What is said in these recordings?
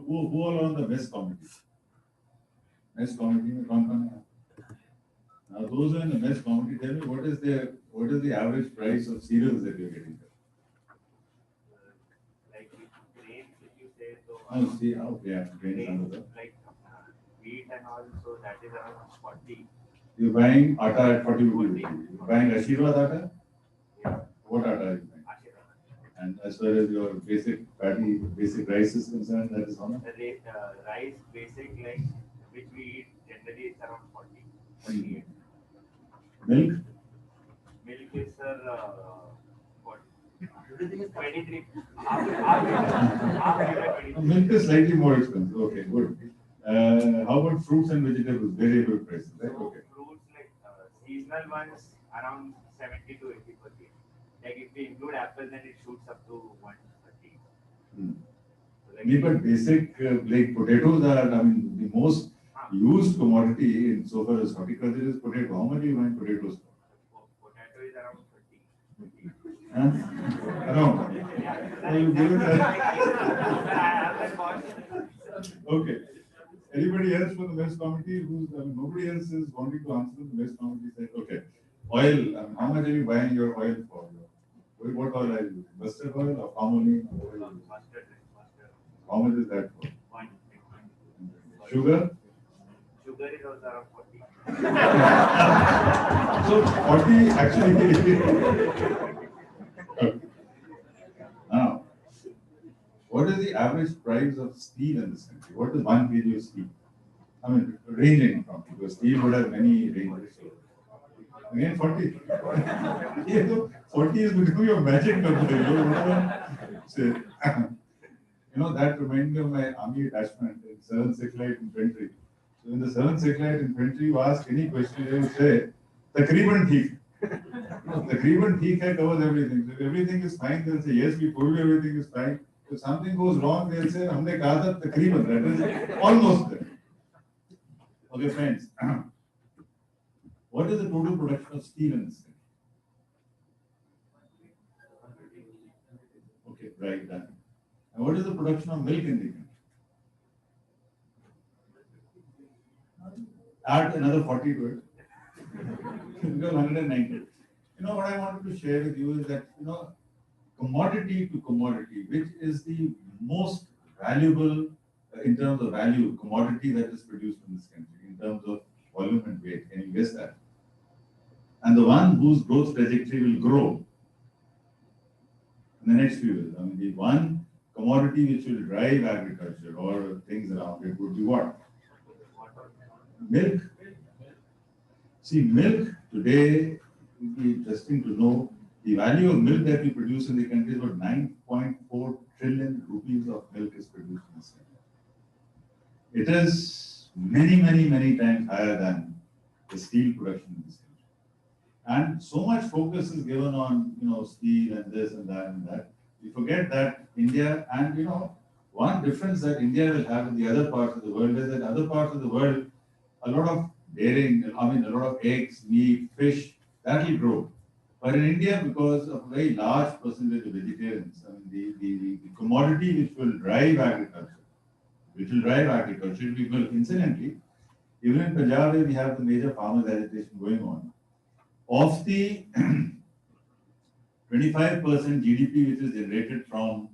who all on the mess committee? Mess committee में कौन है? Now those who are in the mess committee, tell me what is the average price of cereals that you're getting there? Like grains, if you say so. Oh, see, okay, yeah, grains. Like wheat and all, so that is around 40. You're buying atta at 40 rupees. You're buying Ashirwad atta? Yeah. What atta are you buying? Ashirwad. And as far as your basic rice is concerned, that is how much? The rice basic, like which we eat generally, it's around 40. 48. Milk? Milk is what? 23. Half liter 23. Milk is slightly more expensive. Okay, good. How about fruits and vegetables? Variable prices, right? So Okay. fruits like seasonal ones around 70 to 80 per kg. Like if we include apples, then it shoots up to 130. So like But basic like potatoes are, I mean, the most used commodity in so far as horticulture is potato. How much do you buy potatoes for? potato is around 30. Huh? Around. So you give it okay. Anybody else from the mess committee nobody else is wanting to answer the mess committee said, okay. Oil, how much are you buying your oil for? What oil are you using? Mustard oil or palm oil? Mustard. How much is that for? One. Sugar? Sugar is also around 40. So 40 actually. Now, what is the average price of steel in this country? What is 1 kg of steel? I mean, ranging from, because steel would have many ranges. Again, 40. Yeah, so 40 is becoming a magic number. That reminds me of my army attachment in 7th Satellite Infantry. So in the 7th Satellite Infantry, you ask any question, they will say, "Takriban theek." Takriban theek covers everything. So if everything is fine, they'll say, yes, we told you everything is fine. If something goes wrong, they'll say, "Humne kaha tha takriban." That is almost there. Okay, friends. What is the total production of steel in this country? Okay, right, done. And what is the production of milk in the country? Add another 40 to it. Because 190. What I wanted to share with you is that, commodity to commodity, which is the most valuable in terms of value commodity that is produced in this country, in terms of volume and weight. Can you guess that? And the one whose growth trajectory will grow in the next few years. I mean, the one commodity which will drive agriculture or things around it would be what? Milk. See, milk today would be interesting to know the value of milk that we produce in the country is about 9.4 trillion rupees of milk is produced in this country. It is many, many, many times higher than the steel production in this country. And so much focus is given on, steel and this and that and that. We forget that India, and one difference that India will have in the other parts of the world is that other parts of the world, a lot of dairying, a lot of eggs, meat, fish, that will grow. But in India, because of a very large percentage of vegetarians, the commodity which will drive agriculture, will be, incidentally, even in Punjab, where we have the major farmers' agitation going on, of the 25% GDP which is generated from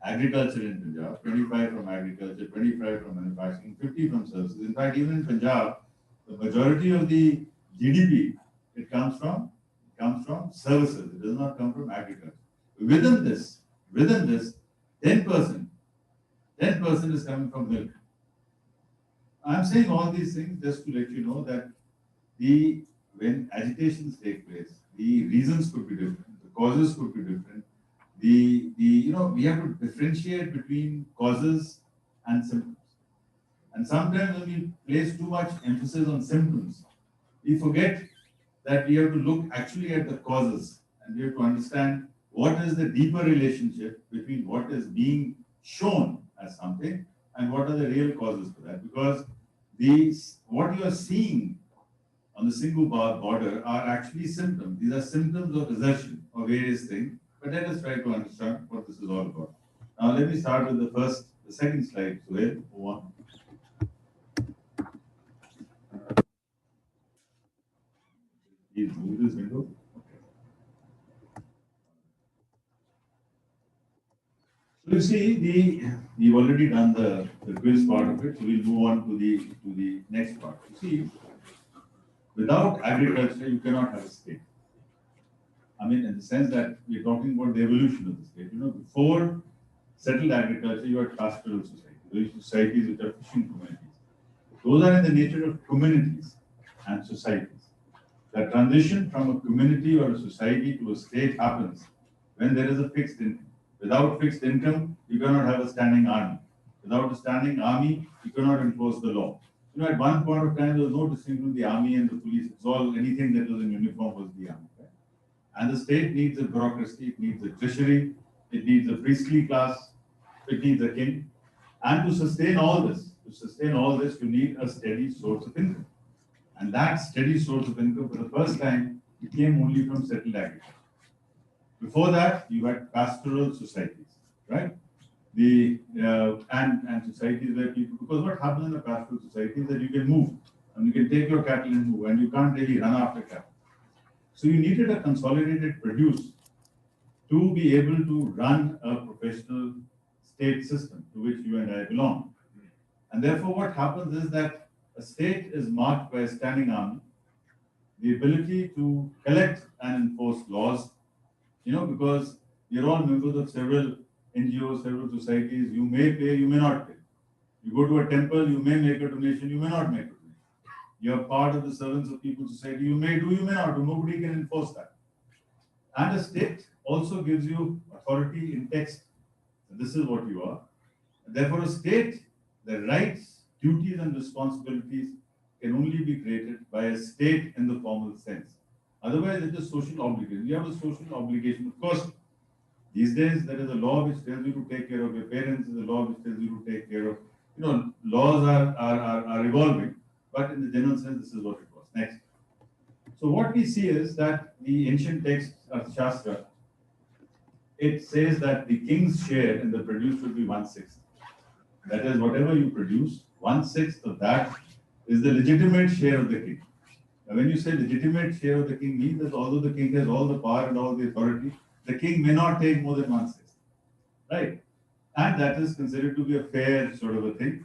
agriculture in Punjab, 25 from agriculture, 25 from manufacturing, 50 from services. In fact, even in Punjab, the majority of the GDP, it comes from services. It does not come from agriculture. Within this, 10% is coming from milk. I'm saying all these things just to let you know that when agitations take place, the reasons could be different, the causes could be different. We have to differentiate between causes and symptoms. And sometimes when we place too much emphasis on symptoms, we forget that we have to look actually at the causes, and we have to understand what is the deeper relationship between what is being shown as something and what are the real causes for that. Because what you are seeing on the single border are actually symptoms. These are symptoms of assertion of various things. But let us try to understand what this is all about. Now, let me start with the The second slide, Suhail, move on. Please move this window. So you see, we've already done the quiz part of it, so we'll move on to the next part. You see, without agriculture, you cannot have a state. I mean, in the sense that we're talking about the evolution of the state. You know, before settled agriculture, you had pastoral societies, those societies which are fishing communities. Those are in the nature of communities and societies. The transition from a community or a society to a state happens when there is a fixed income. Without fixed income, you cannot have a standing army. Without a standing army, you cannot enforce the law. You know, at one point of time, there was no distinction between the army and the police. It's all anything that was in uniform was the army. Right? And the state needs a bureaucracy, it needs a treasury, it needs a priestly class, it needs a king. And to sustain all this, you need a steady source of income. And that steady source of income, for the first time, it came only from settled agriculture. Before that, you had pastoral societies, right? And societies where people, because what happens in a pastoral society is that you can move, and you can take your cattle and move, and you can't really run after cattle. So you needed a consolidated produce to be able to run a professional state system to which you and I belong. And therefore, what happens is that a state is marked by a standing army, the ability to collect and enforce laws, you know, because you're all members of several NGOs, several societies, you may pay, you may not pay. You go to a temple, you may make a donation, you may not make a donation. You are part of the servants of people's society, you may do, you may not do, nobody can enforce that. And a state also gives you authority in text. This is what you are. Therefore, a state, the rights, duties, and responsibilities can only be created by a state in the formal sense. Otherwise, it is social obligation. You have a social obligation. Of course, these days there is a law which tells you to take care of your parents, there's a law which tells you to take care of, you know, laws are evolving, but in the general sense, this is what it was. Next. So what we see is that the ancient text of Shastra, it says that the king's share in the produce should be 1/6. That is, whatever you produce, 1/6 of that is the legitimate share of the king. Now, when you say legitimate share of the king, means that although the king has all the power and all the authority, the king may not take more than 1/6, right? And that is considered to be a fair sort of a thing.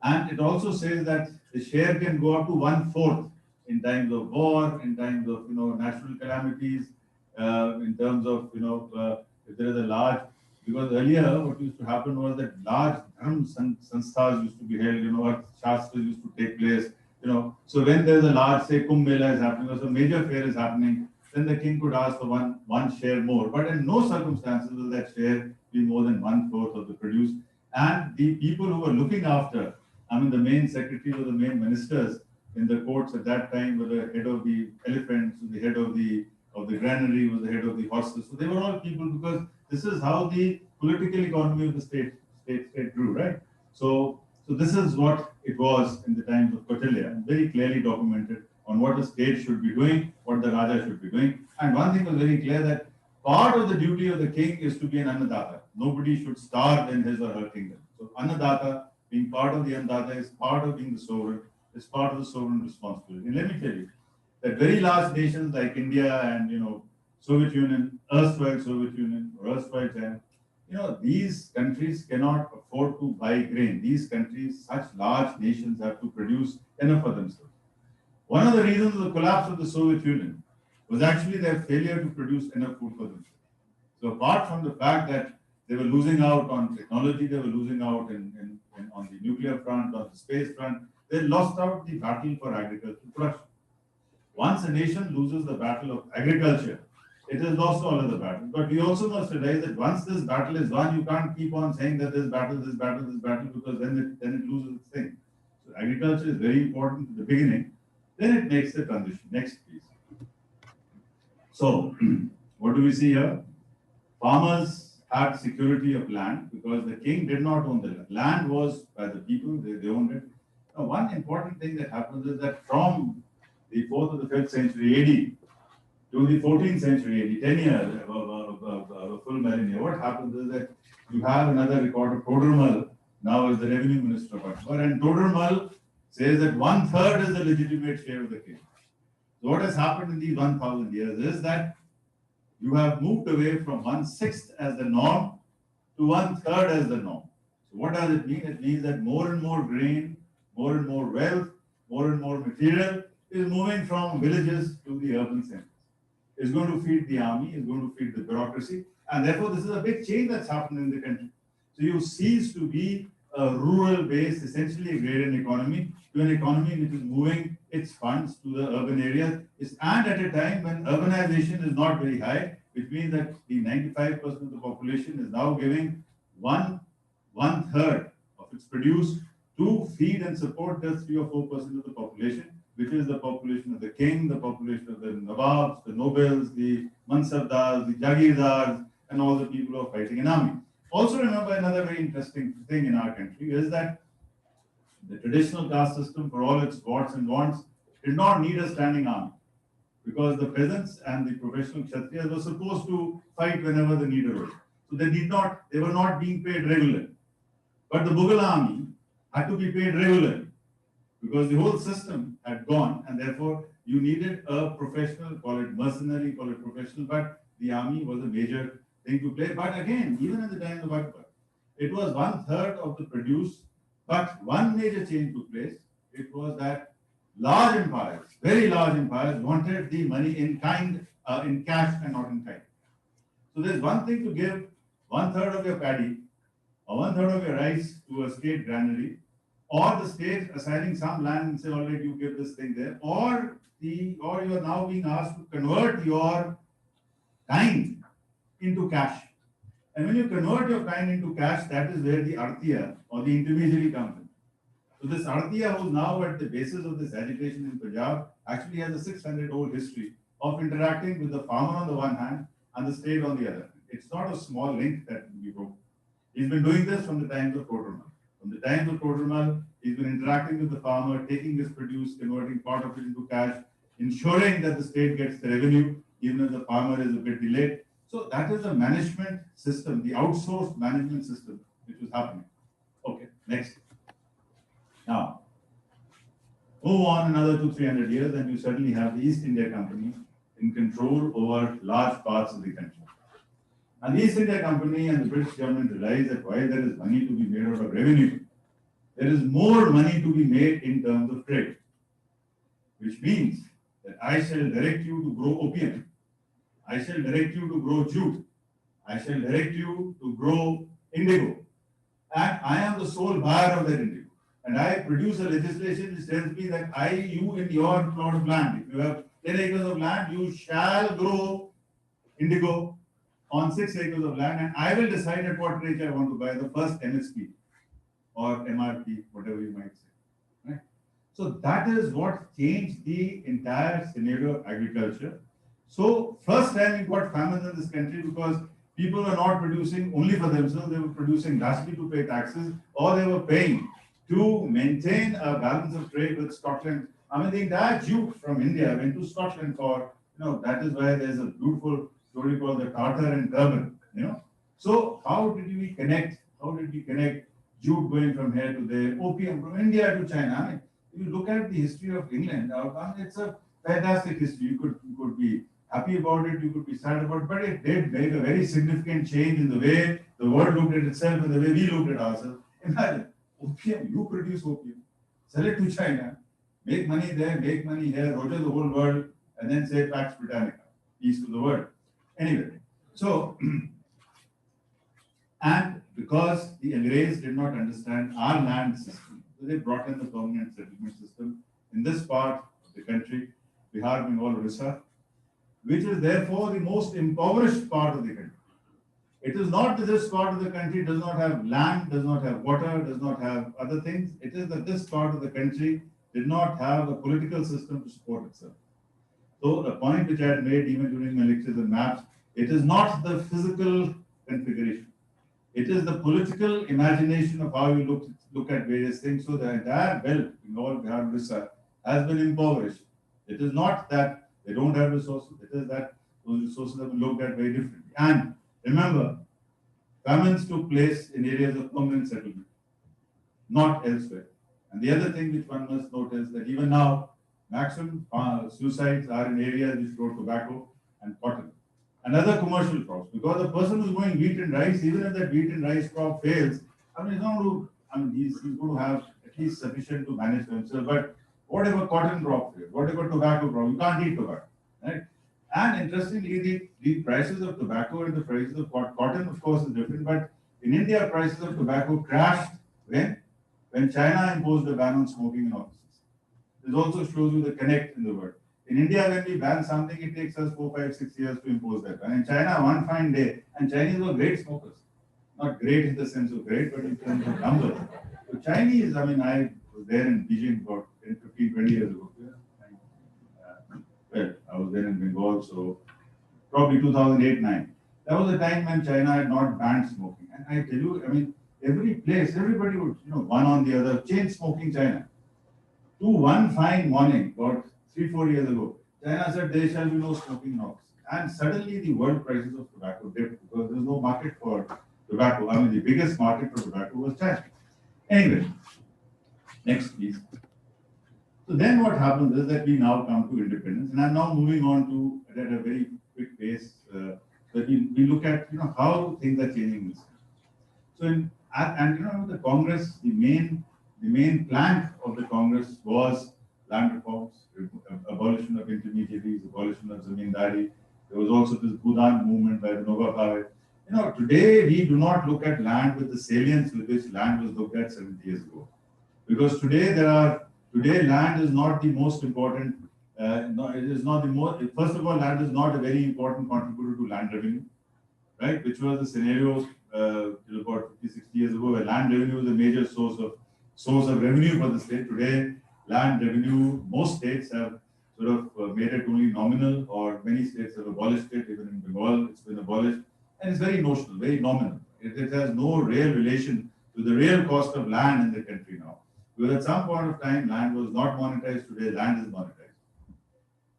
And it also says that the share can go up to 1/4 in times of war, in times of, you know, natural calamities, in terms of, you know, if there is a large, because earlier what used to happen was that large sanstha's used to be held, you know, Artha Shastra used to take place, you know. So when there's a large, say, Kumbh Mela is happening or some major fair is happening, then the king could ask for one share more. But in no circumstances will that share be more than 1/4 of the produce. And the people who were looking after, I mean, the main secretaries or the main ministers in the courts at that time were the head of the elephants, the head of the granary, was the head of the horses. So they were all people, because this is how the political economy of the state grew, right? So this is what it was in the times of Kautilya, and very clearly documented on what a state should be doing, what the Raja should be doing. And one thing was very clear, that part of the duty of the king is to be an Annadata. Nobody should starve in his or her kingdom. So Annadata, being part of the Annadata, is part of being the sovereign, is part of the sovereign responsibility. And let me tell you, that very large nations like India and, you know, Soviet Union, erstwhile Soviet Union, or erstwhile China, you know, these countries cannot afford to buy grain. These countries, such large nations, have to produce enough for themselves. One of the reasons of the collapse of the Soviet Union was actually their failure to produce enough food for themselves. So apart from the fact that they were losing out on technology, they were losing out on the nuclear front, on the space front, they lost out the battle for agricultural production. Once a nation loses the battle of agriculture, it has lost all other battles. But we also must realize that once this battle is won, you can't keep on saying that this battle, because then it loses its thing. So agriculture is very important at the beginning, then it makes the transition. Next, please. So, what do we see here? Farmers had security of land because the king did not own the land. Land was by the people, they owned it. Now, one important thing that happens is that from the 4th or the 5th century AD to the 14th century AD, 10 years, about full millennia. What happens is that you have another record of Todermal now as the revenue minister of Akbar, and Todermal says that 1/3 is the legitimate share of the king. So what has happened in these 1,000 years is that you have moved away from 1/6 as the norm to 1/3 as the norm. So what does it mean? It means that more and more grain, more and more wealth, more and more material is moving from villages to the urban centers. It's going to feed the army, it's going to feed the bureaucracy, and therefore this is a big change that's happened in the country. So you cease to be a rural-based, essentially agrarian economy, to an economy which is moving its funds to the urban areas, and at a time when urbanization is not very high, which means that the 95% of the population is now giving one-third of its produce to feed and support just 3 or 4% of the population, which is the population of the king, the population of the Nawabs, the nobles, the Mansabdars, the Jagirdars, and all the people who are fighting in army. Also remember another very interesting thing in our country is that the traditional caste system, for all its warts and wants, did not need a standing army, because the peasants and the professional Kshatriyas were supposed to fight whenever the need arose. So they were not being paid regularly. But the Mughal army had to be paid regularly, because the whole system had gone, and therefore you needed a professional, call it mercenary, call it professional, but the army was a major thing to play. But again, even at the time of Akbar, it was 1/3 of the produce, but one major change took place. It was that large empires, very large empires, wanted the money in kind, in cash and not in kind. So there's one thing to give 1/3 of your paddy or 1/3 of your rice to a state granary, or the state assigning some land and say, all right, you give this thing there, or you are now being asked to convert your kind into cash. And when you convert your kind into cash, that is where the Artha or the intermediary comes in. So this Artha, who is now at the basis of this agitation in Punjab, actually has a 600-old history of interacting with the farmer on the one hand and the state on the other. It's not a small link that we broke. He's been doing this from the times of Todermal. From the times of Todermal, he's been interacting with the farmer, taking his produce, converting part of it into cash, ensuring that the state gets the revenue, even if the farmer is a bit delayed. So that is the management system, the outsourced management system which was happening. Okay, next. Now, move on another 200-300 years, and you suddenly have the East India Company in control over large parts of the country. And the East India Company and the British government realized that while there is money to be made out of revenue, there is more money to be made in terms of trade, which means that I shall direct you to grow opium, I shall direct you to grow jute, I shall direct you to grow indigo, and I am the sole buyer of that indigo. And I produce a legislation which tells me that you in your plot of land, if you have 10 acres of land, you shall grow indigo on 6 acres of land, and I will decide at what rate I want to buy the first MSP or MRP, whatever you might say. Right? So that is what changed the entire scenario of agriculture. So first time we got famines in this country because people were not producing only for themselves, they were producing largely to pay taxes, or they were paying to maintain a balance of trade with Scotland. I mean, the entire jute from India went to Scotland for, that is why there's a beautiful story called the Tartar and Turban, So how did we connect? How did we connect jute going from here to there, opium from India to China? I mean, if you look at the history of England, it's a fantastic history. You could be happy about it, you could be sad about it, but it did make a very significant change in the way the world looked at itself and the way we looked at ourselves. Imagine, opium, you produce opium, sell it to China, make money there, make money here, roger the whole world, and then say Pax Britannica, peace to the world. Anyway, so, and because the Angrez did not understand our land system, so they brought in the permanent settlement system in this part of the country, Bihar, Bengal, Orissa, which is therefore the most impoverished part of the country. It is not that this part of the country does not have land, does not have water, does not have other things. It is that this part of the country did not have a political system to support itself. So the point which I had made even during my lectures and maps, it is not the physical configuration. It is the political imagination of how you look at various things. So the entire belt, Bengal, Bihar, Orissa, has been impoverished. It is not that they don't have resources. It is that those resources have been looked at very differently. And remember, famines took place in areas of permanent settlement, not elsewhere. And the other thing which one must note is that even now, maximum suicides are in areas which grow tobacco and cotton and other commercial crops. Because the person who's growing wheat and rice, even if that wheat and rice crop fails, he's not going to, he's going to have at least sufficient to manage himself. But whatever cotton crop fails, whatever tobacco crop, you can't eat tobacco, right? And interestingly, the prices of tobacco and the prices of cotton, of course, is different. But in India, prices of tobacco crashed when China imposed a ban on smoking in offices. This also shows you the connect in the world. In India, when we ban something, it takes us 4, 5, 6 years to impose that. And in China, one fine day, and Chinese were great smokers. Not great in the sense of great, but in terms of numbers. So Chinese, I was there in Beijing about 10, 15, 20 years ago. Well, I was there in Bengal, so probably 2008-9. That was the time when China had not banned smoking. And I tell you, every place, everybody would, one on the other, chain smoking China. To one fine morning, about 3, 4 years ago, China said there shall be no smoking in office. And suddenly the world prices of tobacco dipped because there was no market for tobacco. The biggest market for tobacco was China. Anyway, next please. So then what happens is that we now come to independence, and I'm now moving on to, at a very quick pace, that we look at, how things are changing in this country. So the Congress, the main plank of the Congress was land reforms, abolition of intermediaries, abolition of zamindari. There was also this Bhudan movement by Vinoba Bhave. Today we do not look at land with the salience with which land was looked at 70 years ago. Because today land is not the most important, it is not the most, first of all, land is not a very important contributor to land revenue, right? Which was the scenario till about 50, 60 years ago, where land revenue was a major source of revenue for the state. Today, land revenue, most states have sort of made it only nominal, or many states have abolished it. Even in Bengal, it's been abolished, and it's very notional, very nominal. It has no real relation to the real cost of land in the country now. Because at some point of time, land was not monetized. Today, land is monetized.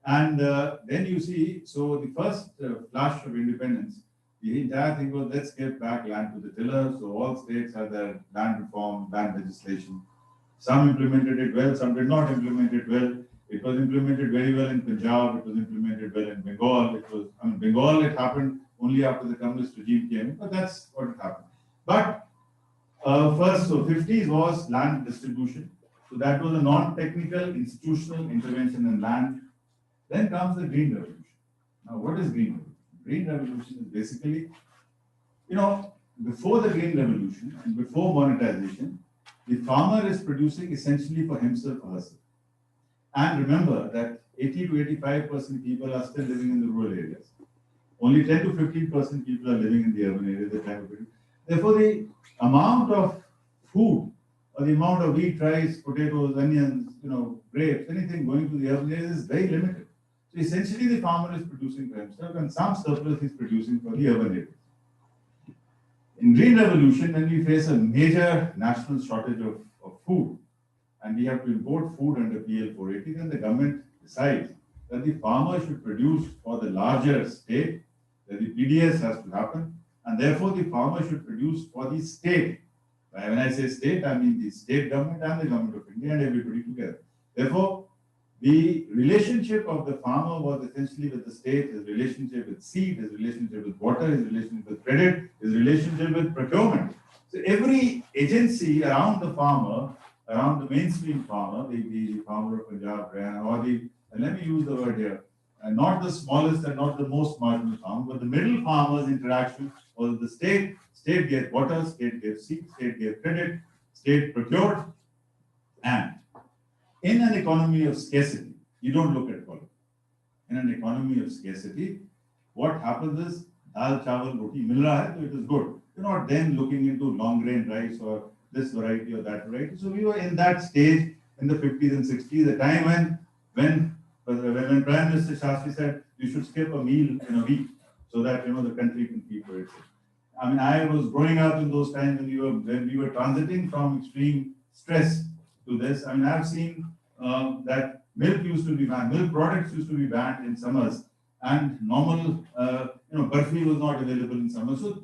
And then you see, so the first flash of independence, the entire thing was, let's get back land to the tiller. So all states had their land reform, land legislation. Some implemented it well, some did not implement it well. It was implemented very well in Punjab, it was implemented well in Bengal. Bengal, it happened only after the communist regime came, but that's what happened. But first, so 50s was land distribution. So that was a non-technical institutional intervention in land. Then comes the Green Revolution. Now, what is Green Revolution? Green Revolution is basically, before the Green Revolution and before monetization, the farmer is producing essentially for himself or herself. And remember that 80 to 85% people are still living in the rural areas. Only 10 to 15% people are living in the urban areas. Therefore, the amount of food or the amount of wheat, rice, potatoes, onions, grapes, anything going to the urban areas is very limited. So essentially, the farmer is producing for himself, and some surplus is producing for the urban areas. In Green Revolution, when we face a major national shortage of food, and we have to import food under PL 480, then the government decides that the farmer should produce for the larger state, that the PDS has to happen, and therefore the farmer should produce for the state. When I say state, I mean the state government and the government of India and everybody together. Therefore, the relationship of the farmer was essentially with the state, his relationship with seed, his relationship with water, his relationship with credit, his relationship with procurement. So every agency around the farmer, around the mainstream farmer, the farmer of Punjab, or and let me use the word here, not the smallest and not the most marginal farmer, but the middle farmer's interaction was the state. State gave water, state gave seed, state gave credit, state procured. And in an economy of scarcity, you don't look at quality. In an economy of scarcity, what happens is, dal, chawal, roti, mil raha hai, so it is good. You're not then looking into long grain rice or this variety or that variety. So we were in that stage in the 50s and 60s, a time when Prime Minister Shastri said you should skip a meal in a week so that the country can keep for itself. I was growing up in those times when we were transiting from extreme stress to this. I've seen that milk used to be banned, milk products used to be banned in summers, and normal, burfi was not available in summer. So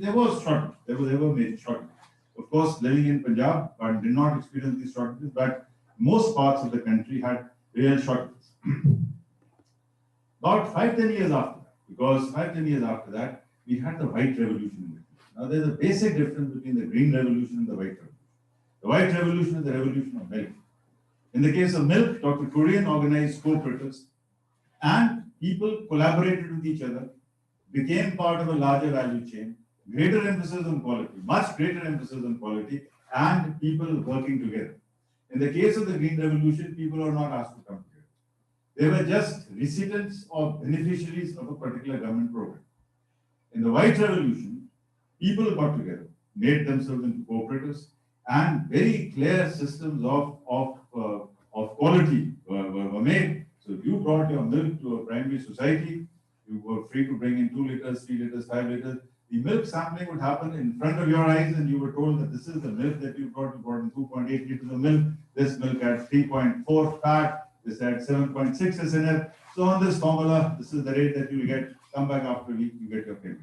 there was shortage. There were major shortage. Of course, living in Punjab, I did not experience these shortages, but most parts of the country had real shortages. About 5-10 years after that, because 5-10 years after that, we had the white revolution. Now, there's a basic difference between the green revolution and the white revolution. The white revolution is the revolution of milk. In the case of milk, Dr. Kurian organized cooperatives and people collaborated with each other, became part of a larger value chain, greater emphasis on quality, much greater emphasis on quality, and people working together. In the case of the green revolution, people are not asked to come together. They were just recipients or beneficiaries of a particular government program. In the white revolution, people got together, made themselves into cooperatives, and very clear systems of quality were made. So if you brought your milk to a primary society, you were free to bring in 2 liters, 3 liters, 5 liters. The milk sampling would happen in front of your eyes, and you were told that this is the milk that you brought. You brought in 2.8 liters of milk. This milk had 3.4 fat. This had 7.6 SNF. So on this formula, this is the rate that you will get. Come back after a week, you get your payment.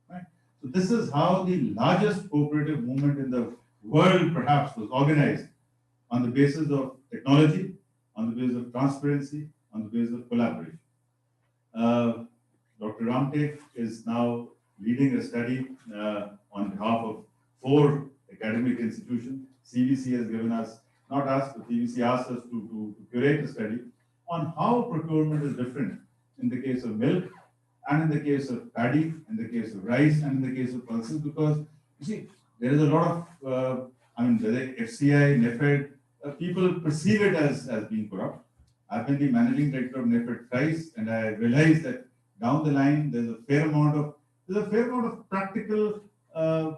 Right? So this is how the largest cooperative movement in the world perhaps was organized, on the basis of technology, on the basis of transparency, on the basis of collaboration. Dr. Ramtek is now leading a study on behalf of 4 academic institutions. CVC has given us, not us, but CVC asked us to curate a study on how procurement is different in the case of milk, and in the case of paddy, in the case of rice, and in the case of pulses, because you see, there is a lot of, whether FCI, NEFED, people perceive it as being corrupt. I've been the managing director of NEFED thrice, and I realized that down the line, there's a fair amount of practical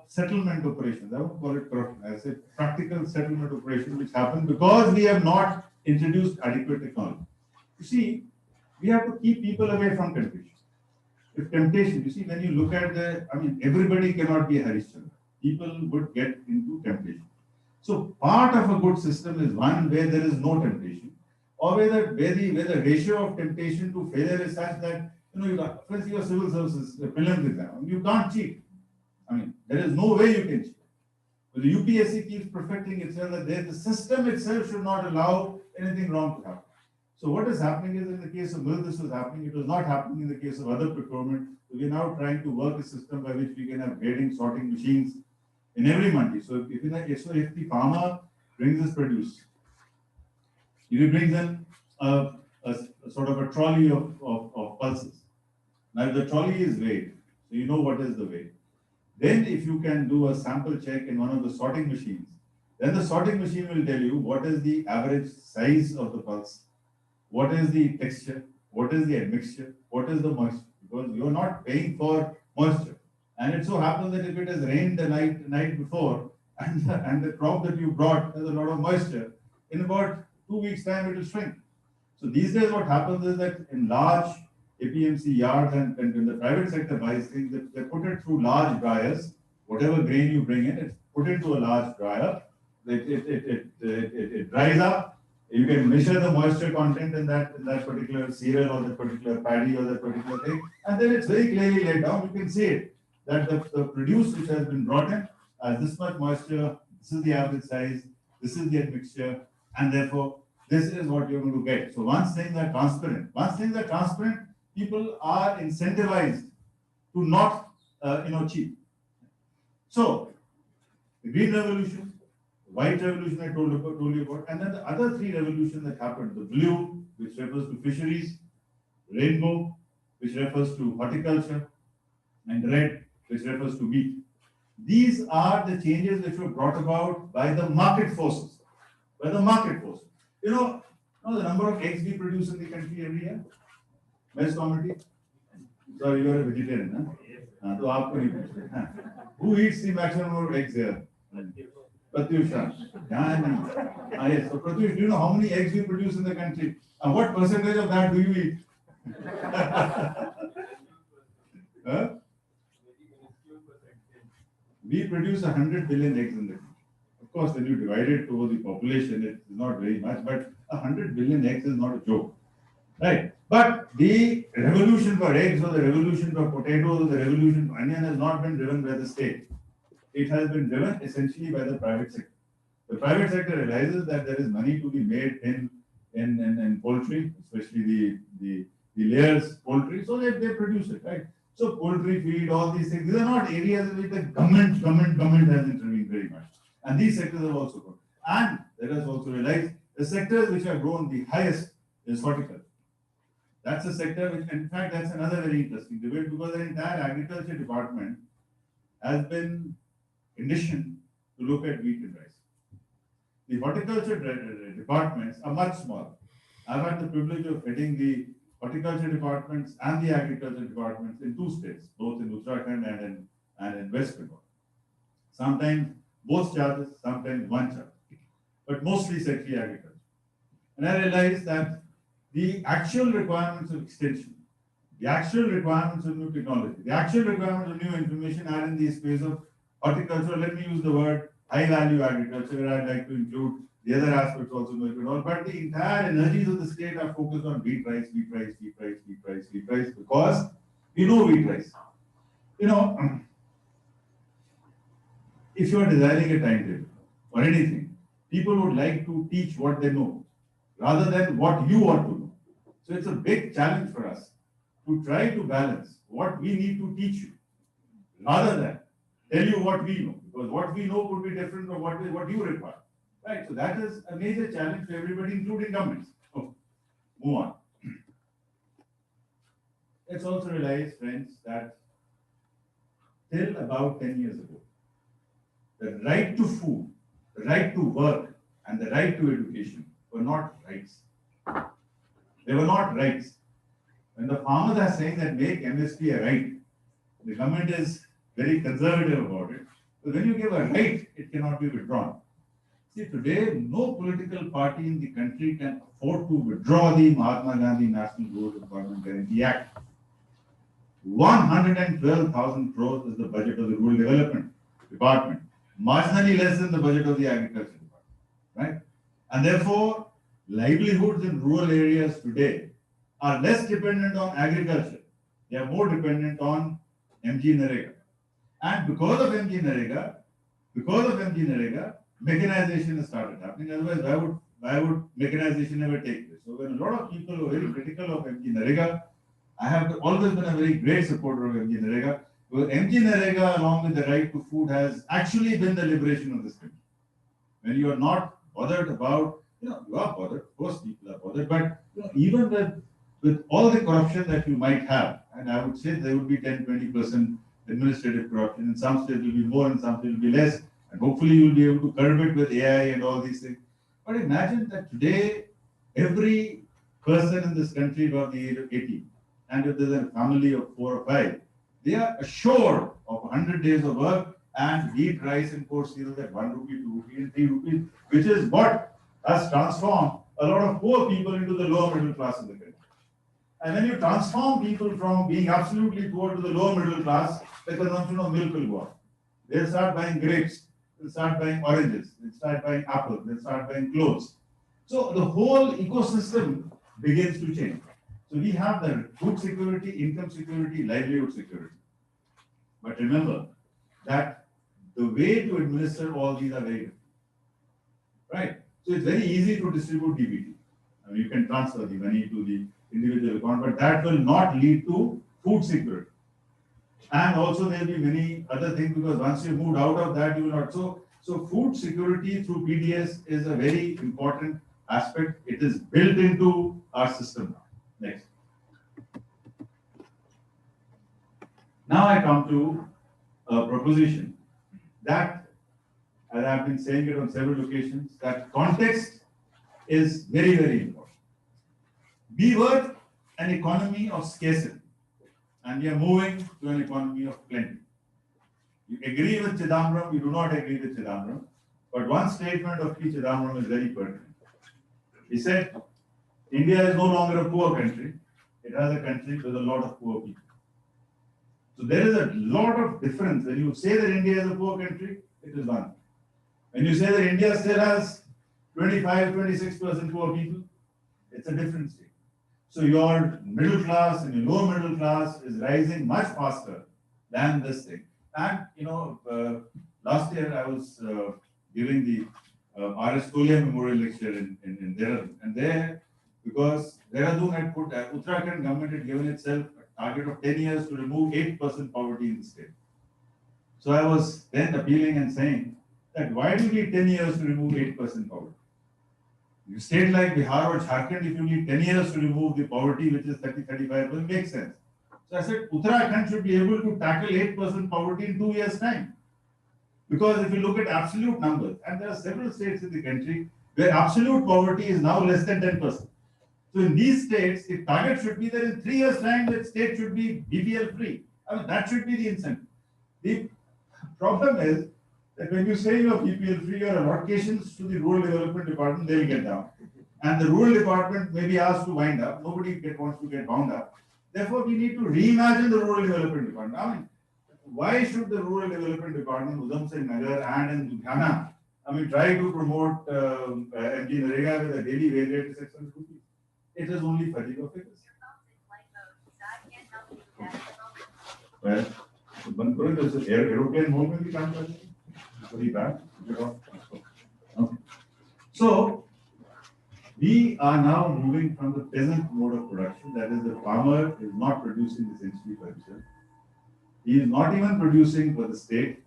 settlement operations. I won't call it corruption. I say practical settlement operations, which happen because we have not introduced adequate technology. You see, we have to keep people away from temptation. If temptation, you see, when you look at everybody cannot be a Harishchandra. People would get into temptation. So part of a good system is one where there is no temptation, or where the ratio of temptation to failure is such that, for instance, your civil services, the prelims exam, you can't cheat. There is no way you can cheat. But the UPSC keeps perfecting itself that the system itself should not allow anything wrong to happen. So what is happening is, in the case of milk, this was happening. It was not happening in the case of other procurement. So we are now trying to work a system by which we can have grading, sorting machines in every mandi. So if the farmer brings his produce, if he brings in a sort of a trolley of pulses. Now, if the trolley is weighed, so you know what is the weight. Then if you can do a sample check in one of the sorting machines, then the sorting machine will tell you what is the average size of the pulse, what is the texture, what is the admixture, what is the moisture, because you are not paying for moisture. And it so happens that if it has rained the night before, and the crop that you brought has a lot of moisture, in about 2 weeks' time it will shrink. So these days what happens is that in large APMC yards and when the private sector buys things, they put it through large dryers. Whatever grain you bring in, it's put into a large dryer. It dries up. You can measure the moisture content in that particular cereal or that particular paddy or that particular thing, and then it's very clearly laid down. You can see it that the produce which has been brought in has this much moisture. This is the average size. This is the admixture, and therefore this is what you're going to get. So once things are transparent, people are incentivized to not cheat. So the green revolution, the white revolution I told you about, and then the other 3 revolutions that happened: the blue, which refers to fisheries; rainbow, which refers to horticulture; and red, which refers to meat. These are the changes which were brought about by the market forces. You know the number of eggs we produce in the country every year? Mass community? Sorry, you are a vegetarian, huh? So aapko nahi puchte. Who eats the maximum number of eggs here? Pratyusha. Yes. So Pratyush, do you know how many eggs we produce in the country? And what percentage of that do you eat? Huh? We produce 100 billion eggs in the country. Of course, when you divide it over the population, it is not very much, but 100 billion eggs is not a joke. right? But the revolution for eggs or the revolution for potatoes or the revolution for onion has not been driven by the state. It has been driven essentially by the private sector. The private sector realizes that there is money to be made in poultry, especially the layers poultry, so they produce it, right? So poultry feed, all these things, these are not areas in which the government has intervened very much. And these sectors have also grown. And let us also realize the sectors which have grown the highest is horticulture. That's a sector which, in fact, that's another very interesting debate because the entire agriculture department has been conditioned to look at wheat and rice. The horticulture departments are much smaller. I've had the privilege of heading the horticulture departments and the agriculture departments in two states, both in Uttarakhand and in West Bengal. Sometimes both charges, sometimes one charge, but mostly secondary agriculture. And I realized that the actual requirements of extension, the actual requirements of new technology, the actual requirements of new information are in the space of horticulture. Let me use the word high value agriculture, where I'd like to include the other aspects also, but the entire energies of the state are focused on wheat rice, wheat rice, wheat rice, wheat rice, wheat rice, because we know wheat rice. You know, if you are designing a timetable or anything, people would like to teach what they know rather than what you want to know. So it's a big challenge for us to try to balance what we need to teach you rather than tell you what we know, because what we know could be different from what you require. Right? So that is a major challenge for everybody, including governments. Okay, move on. Let's also realize, friends, that till about 10 years ago, the right to food, the right to work, and the right to education were not rights. They were not rights. When the farmers are saying that make MSP a right, the government is very conservative about it. But when you give a right, it cannot be withdrawn. See, today, no political party in the country can afford to withdraw the Mahatma Gandhi National Rural Employment Guarantee Act. 112,000 crores is the budget of the Rural Development Department, marginally less than the budget of the Agriculture Department, right? And therefore, livelihoods in rural areas today are less dependent on agriculture. They are more dependent on MG Narega. And because of MG Narega, mechanization has started happening. Otherwise, why would mechanization never take place? So when a lot of people were very critical of MG Narega, I have always been a very great supporter of MG Narega. Because MG Narega, along with the right to food, has actually been the liberation of this country. When you are not bothered about, you are bothered, of course people are bothered, but even with all the corruption that you might have, and I would say there would be 10-20% administrative corruption. In some states it will be more, in some states it will be less, and hopefully you will be able to curb it with AI and all these things. But imagine that today, every person in this country above the age of 80, and if there's a family of 4 or 5, they are assured of 100 days of work and wheat, rice, and coarse cereals at 1 rupee, 2 rupee, and 3 rupees, which is what has transformed a lot of poor people into the lower middle class in the country. And when you transform people from being absolutely poor to the lower middle class, the consumption of milk will go up. They'll start buying grapes, they'll start buying oranges, they'll start buying apples, they'll start buying clothes. So the whole ecosystem begins to change. So we have the food security, income security, livelihood security. But remember that the way to administer all these are very different. Right? So it's very easy to distribute DBT. I mean, you can transfer the money to the individual account, but that will not lead to food security. And also there will be many other things, because once you moved out of that, you will not. So food security through PDS is a very important aspect. It is built into our system now. Next. Now I come to a proposition that, as I have been saying it on several occasions, that context is very, very important. We were an economy of scarcity, and we are moving to an economy of plenty. You agree with Chidambaram, you do not agree with Chidambaram, but one statement of P. Chidambaram is very pertinent. He said, India is no longer a poor country, it has a country with a lot of poor people. So there is a lot of difference. When you say that India is a poor country, it is one. When you say that India still has 25-26% poor people, it's a different state. So your middle class and your lower middle class is rising much faster than this thing. And last year I was giving the R.S. Tolia Memorial Lecture in Dehradun, and there, because Dehradun had put, Uttarakhand government had given itself a target of 10 years to remove 8% poverty in the state. So I was then appealing and saying that why do you need 10 years to remove 8% poverty? You state like Bihar or Jharkhand, if you need 10 years to remove the poverty, which is 30-35%, makes sense. So I said Uttarakhand should be able to tackle 8% poverty in 2 years' time. Because if you look at absolute numbers, and there are several states in the country where absolute poverty is now less than 10%. So in these states, the target should be that in 3 years' time, that state should be BPL free. I mean, that should be the incentive. The problem is that when you say you are BPL free, your allocations to the rural development department, they will get down. And the rural department may be asked to wind up. Nobody wants to get wound up. Therefore, we need to reimagine the rural development department. I mean, why should the rural development department, Udham Singh Nagar and in Ludhiana, try to promote MG Narega with a daily wage rate of 600 rupees? It is only Fadiga figures. Well, aeroplane mode में भी काम कर रहे हैं. Very bad. Okay. So we are now moving from the peasant mode of production, that is, the farmer is not producing essentially for himself. He is not even producing for the state,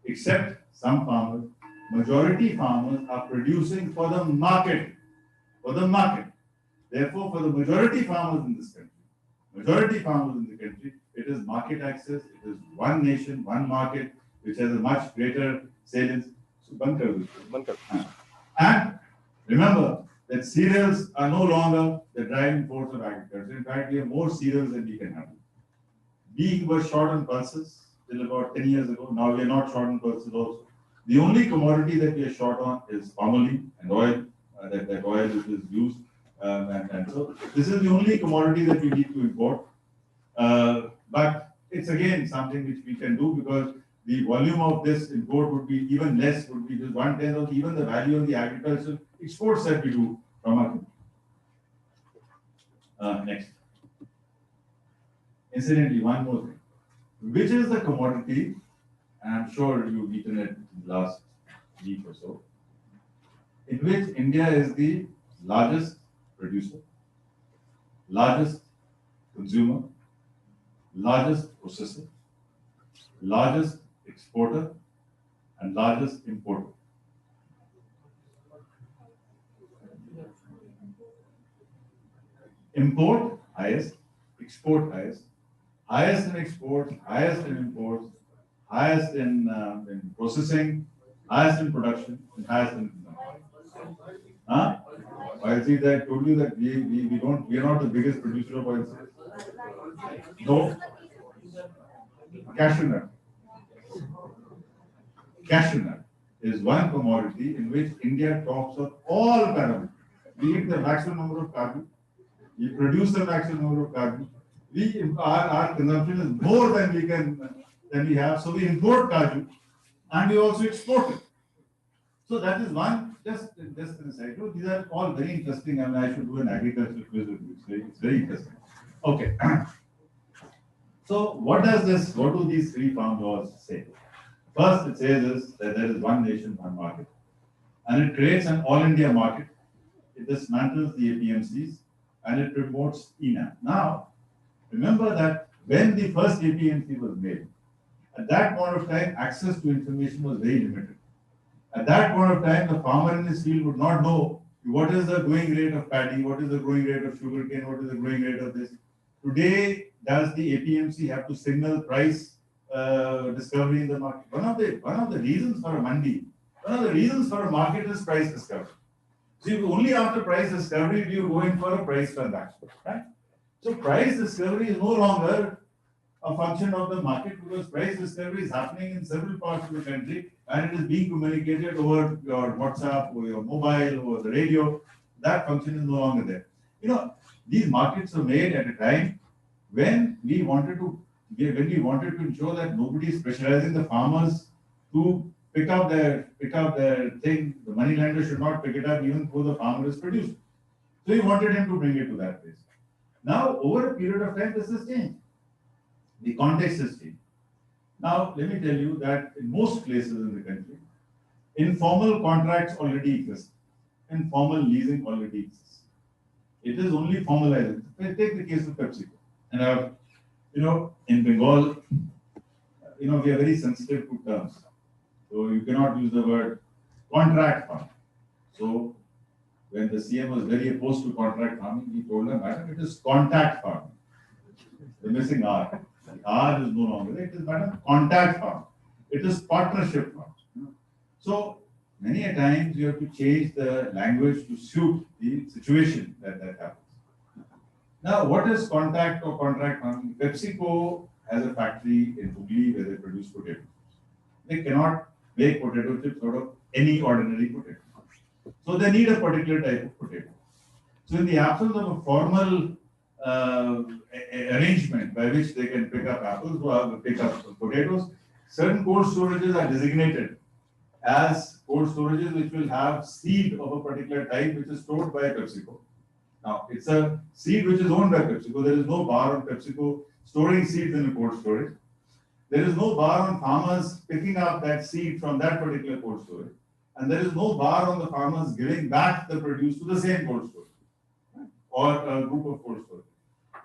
except some farmers. Majority farmers are producing for the market. For the market. Therefore, for the majority farmers in this country, it is market access, it is one nation, one market, which has a much greater salience. So, and remember that cereals are no longer the driving force of agriculture. In fact, we have more cereals than we can handle. We were short on pulses till about 10 years ago. Now we are not short on pulses also. The only commodity that we are short on is palm oil and oil, that oil which is used. And so this is the only commodity that we need to import. But it's again something which we can do because the volume of this import would be even less, would be just 1/10 of even the value of the agricultural exports that we do from our country. Next. Incidentally, one more thing. Which is the commodity, and I'm sure you've eaten it last week or so, in which India is the largest producer, largest consumer, largest processor, largest exporter, and largest importer. Import highest, export highest, highest in exports, highest in imports, highest in processing, highest in production, and highest in consumption. Huh? I see that I told you that we are not the biggest producer of oil. No. Cashew nut. Cashew nut is one commodity in which India tops of all parameters. We eat the maximum number of carbon. We produce the maximum number of carbon. Our consumption is more than we have. So we import kaju and we also export it. So that is one, just an aside. These are all very interesting. I should do an agricultural quiz with you. It's very interesting. Okay. So what do these three farm laws say? First, it says that there is one nation, one market. And it creates an all-India market. It dismantles the APMCs and it promotes ENAM. Now, remember that when the first APMC was made, at that point of time, access to information was very limited. At that point of time, the farmer in his field would not know what is the growing rate of paddy, what is the growing rate of sugarcane, what is the growing rate of this. Today, does the APMC have to signal price discovery in the market? One of the reasons for a mandi, one of the reasons for a market is price discovery. So only after price discovery do you go in for a price transaction, right? So price discovery is no longer a function of the market because price discovery is happening in several parts of the country and it is being communicated over your WhatsApp or your mobile or the radio. That function is no longer there. These markets were made at a time when we wanted to ensure that nobody is pressurizing the farmers to pick up their thing. The money lender should not pick it up even though the farmer is producing. So he wanted him to bring it to that place. Now, over a period of time, this has changed. The context has changed. Now, let me tell you that in most places in the country, informal contracts already exist. Informal leasing already exists. It is only formalized. Take the case of PepsiCo. And in Bengal, we are very sensitive to terms. So you cannot use the word contract farming. So when the CM was very opposed to contract farming, he told them, madam, it is contact farming. The missing R. The R is no longer there. It is, madam, contact farming. It is partnership farming. So many a times you have to change the language to suit the situation that happens. Now, what is contact or contract farming? PepsiCo has a factory in Hooghly where they produce potato chips. They cannot make potato chips out of any ordinary potato. So they need a particular type of potato. So in the absence of a formal arrangement by which they can pick up apples or pick up potatoes, certain cold storages are designated as cold storages which will have seed of a particular type which is stored by PepsiCo. Now, it's a seed which is owned by PepsiCo. There is no bar on PepsiCo storing seeds in a cold storage. There is no bar on farmers picking up that seed from that particular cold storage. And there is no bar on the farmers giving back the produce to the same cold storage, right? Or a group of cold storage.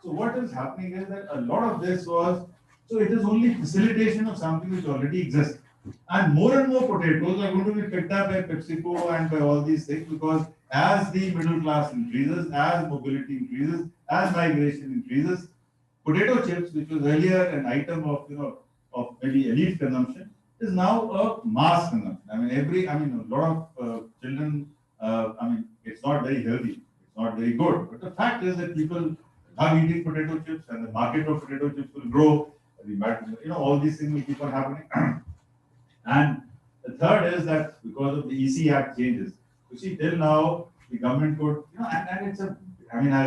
So what is happening is that a lot of this was, so it is only facilitation of something which already exists. And more potatoes are going to be picked up by PepsiCo and by all these things, because as the middle class increases, as mobility increases, as migration increases, potato chips, which was earlier an item of maybe elite consumption, is now a mass consumption. A lot of children, it's not very healthy, it's not very good. But the fact is that people love eating potato chips, and the market of potato chips will grow. All these things will keep on happening. And the third is that because of the EC Act changes, you see, till now the government could, and it's as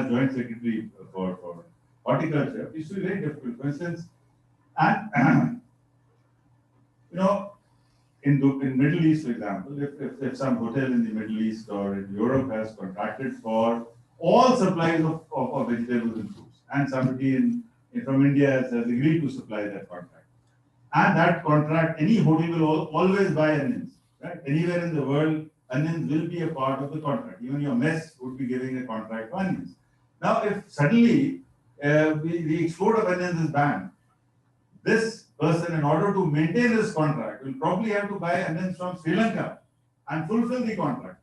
Joint Secretary for Horticulture, it used to be very difficult. For instance, and in Middle East, for example, if some hotel in the Middle East or in Europe has contracted for all supplies of vegetables and fruits, and somebody from India has agreed to supply that contract. And that contract, any hotel will always buy onions, right? Anywhere in the world, onions will be a part of the contract. Even your mess would be giving a contract for onions. Now, if suddenly the export of onions is banned, this person, in order to maintain this contract, will probably have to buy onions from Sri Lanka and fulfill the contract,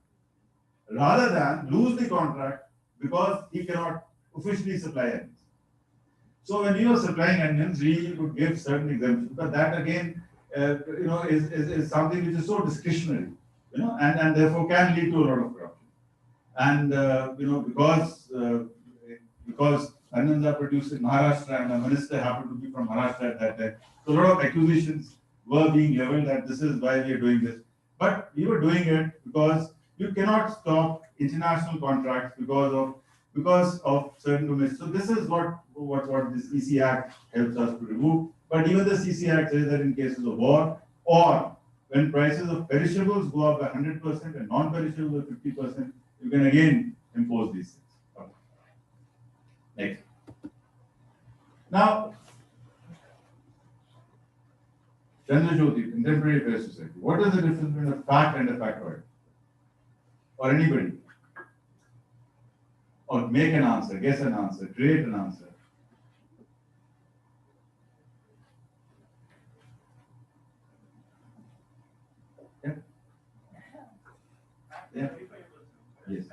rather than lose the contract because he cannot officially supply onions. So when you are supplying onions, we would give certain exemptions, but that again, is something which is so discretionary, and therefore can lead to a lot of corruption. And because onions are produced in Maharashtra, and the minister happened to be from Maharashtra at that time, so a lot of accusations were being leveled that this is why we are doing this. But we were doing it because you cannot stop international contracts because of certain domestic. So this is what this EC Act helps us to remove. But even the EC Act says that in cases of war, or when prices of perishables go up by 100% and non-perishables by 50%, you can again impose these things. Okay. Next. Now, Chandrajyoti, Contemporary Affairs Society. What is the difference between a fact and a factoid? Or anybody? Or make an answer, guess an answer, create an answer. Yeah. Yeah. Yes.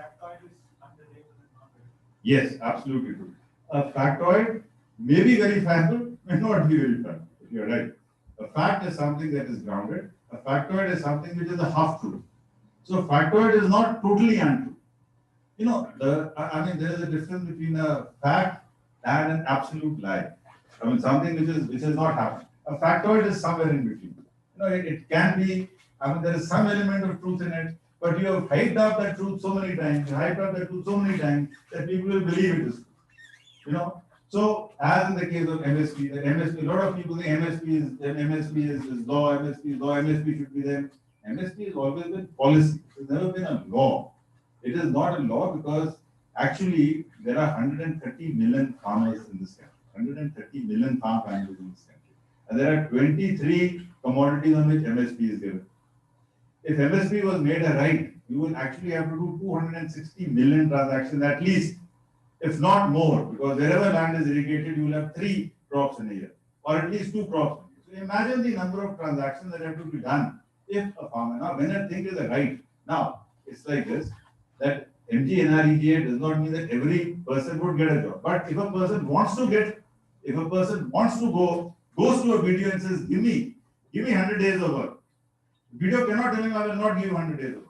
Yes, absolutely true. A factoid may be verifiable, may not be verifiable. You're right. A fact is something that is grounded. A factoid is something which is a half truth. So factoid is not totally untrue. There is a difference between a fact and an absolute lie. Something which has not happened. A factoid is somewhere in between. It can be, there is some element of truth in it, but you have hyped up that truth so many times, that people will believe it is true. So as in the case of MSP, a lot of people think MSP is law, MSP should be there. MSP has always been policy. It's never been a law. It is not a law because Actually, there are 130 million farmers in this country, 130 million farm families in this country. And there are 23 commodities on which MSP is given. If MSP was made a right, you will actually have to do 260 million transactions at least, if not more, because wherever land is irrigated, you will have 3 crops in a year, or at least 2 crops. So imagine the number of transactions that have to be done if a farmer. Now, when I think is a right, now it's like this, that MGNREGA does not mean that every person would get a job. But if a person wants to get, if a person wants to goes to a BDO and says, give me 100 days of work. BDO cannot tell him, I will not give you 100 days of work.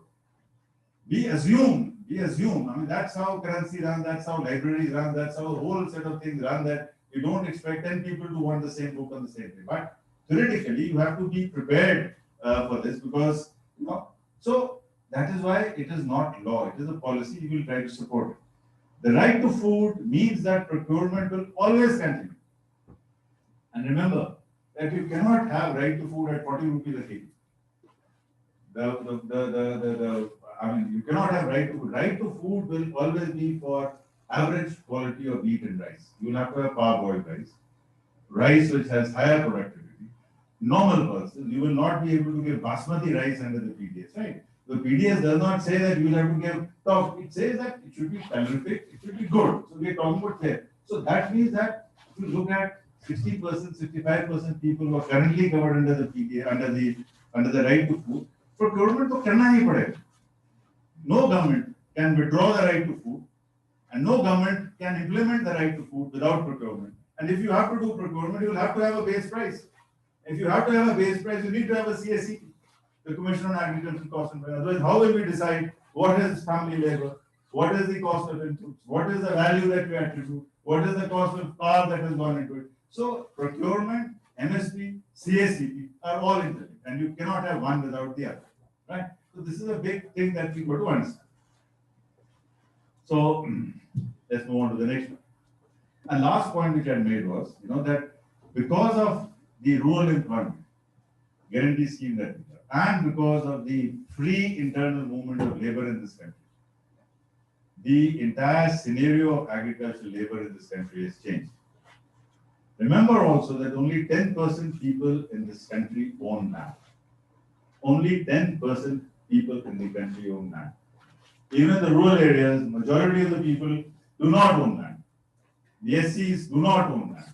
We assume, I mean, that's how currency runs, that's how libraries run, that's how a whole set of things run, that you don't expect 10 people to want the same book on the same day. But theoretically, you have to be prepared for this, because, so that is why it is not law, it is a policy. You will try to support it. The right to food means that procurement will always continue. And remember that you cannot have right to food at 40 rupees a kg. I mean, you cannot have right to food. Right to food will always be for average quality of wheat and rice. You will have to have parboiled rice which has higher productivity. Normal persons, you will not be able to give basmati rice under the PDS, right? The PDS does not say that you will have to give top. It says that it should be calorific, it should be good. So we are talking about fair. So that means that if you look at 60%, 65% people who are currently covered under the PDA, under the right to food, procurement to करना ही पड़ेगा. No government can withdraw the right to food, and no government can implement the right to food without procurement. And if you have to do procurement, you will have to have a base price. If you have to have a base price, you need to have a CSCP, the Commission on Agricultural Cost and Price. Otherwise, how will we decide what is family labor, what is the cost of inputs, what is the value that we attribute, what is the cost of power that has gone into it? So procurement, MSP, CSCP are all interlinked, and you cannot have one without the other, right? So this is a big thing that we got to understand. So let's move on to the next one. And last point which I made was, that because of the rural employment guarantee scheme that we have, and because of the free internal movement of labor in this country, the entire scenario of agricultural labor in this country has changed. Remember also that only 10% people in this country own land. Only 10% people in the country own land. Even in the rural areas, majority of the people do not own land. The SCs do not own land.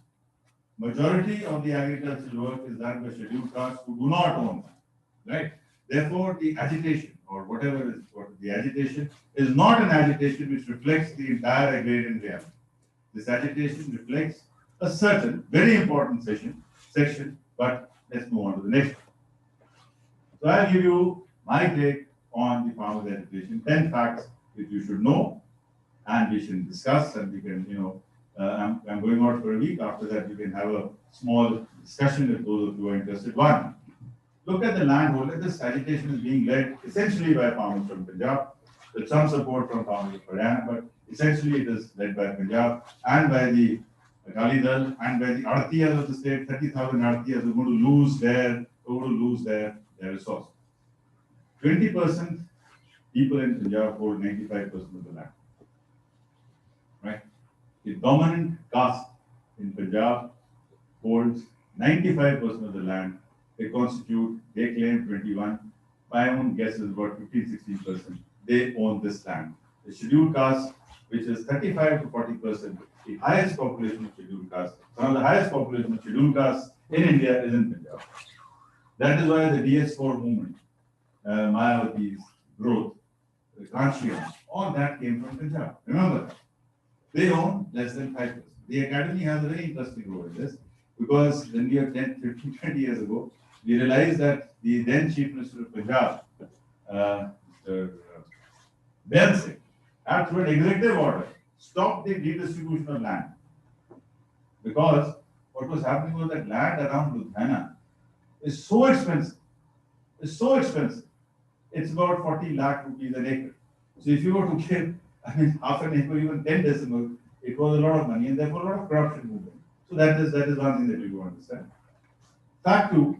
Majority of the agricultural work is done by scheduled castes who do not own land, right? Therefore, the agitation or whatever is the agitation is not an agitation which reflects the entire agrarian reality. This agitation reflects a certain very important section, but let's move on to the next one. So I'll give you my take on the farmers' agitation, 10 facts which you should know and we should discuss, and we can, I'm going out for a week. After that, you can have a small discussion with those of you who are interested. One, look at the landholder. This agitation is being led essentially by farmers from Punjab, with some support from farmers of Haryana, but essentially it is led by Punjab and by the Akali Dal and by the Arthiyas of the state. 30,000 Arthiyas are going to lose their resource. 20% people in Punjab hold 95% of the land. Right? The dominant caste in Punjab holds 95% of the land. They claim 21. My own guess is about 15-16%. They own this land. The scheduled caste, which is 35 to 40%, the highest population of scheduled caste, one of the highest population of scheduled castes in India is in Punjab. That is why the DS4 movement, Mayawati's growth, the Kanchiya, all that came from Punjab. Remember, they own less than 5%. The academy has a very interesting role in this, because when we have 10, 15, 20 years ago, we realized that the then Chief Minister of Punjab, Mr. Bain Singh, had through an executive order stopped the redistribution of land. Because what was happening was that land around Ludhiana is so expensive. It's so expensive. It's about 40 lakh rupees an acre. So if you were to give, half an acre, even 10 decimals, it was a lot of money, and therefore a lot of corruption movement. So that is one thing that we will understand. Fact 2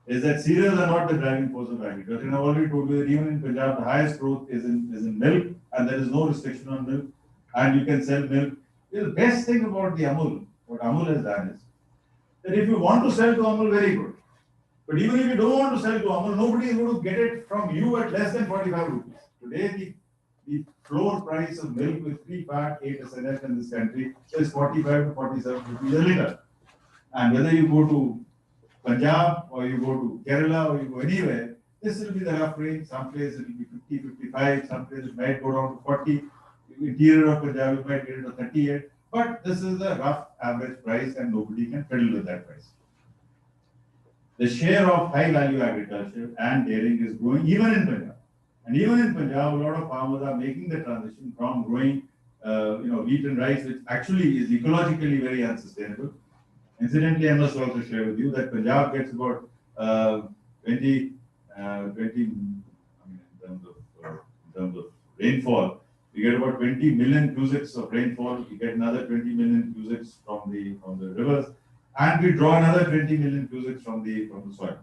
is that cereals are not the driving force of agriculture. And I've already told you that even in Punjab, the highest growth is in milk, and there is no restriction on milk. and you can sell milk. The best thing about the Amul, what Amul has done is that if you want to sell to Amul, very good. But even if you don't want to sell to Amul, nobody is going to get it from you at less than 45 rupees. Today, the floor price of milk with free fat, 8% in this country is 45 to 47 rupees a litre. And whether you go to Punjab or you go to Kerala or you go anywhere, this will be the rough range. Some places it will be 50, 55, some places it might go down to 40. Interior of Punjab, you might get it to 38. But this is the rough average price and nobody can fiddle with that price. The share of high value agriculture and dairying is growing even in Punjab. And even in Punjab, a lot of farmers are making the transition from growing wheat and rice, which actually is ecologically very unsustainable. Incidentally, I must also share with you that Punjab gets about 20, I mean, in terms of rainfall, we get about 20 million cusics of rainfall. We get another 20 million cusics from the rivers, and we draw another 20 million cusics from the soil.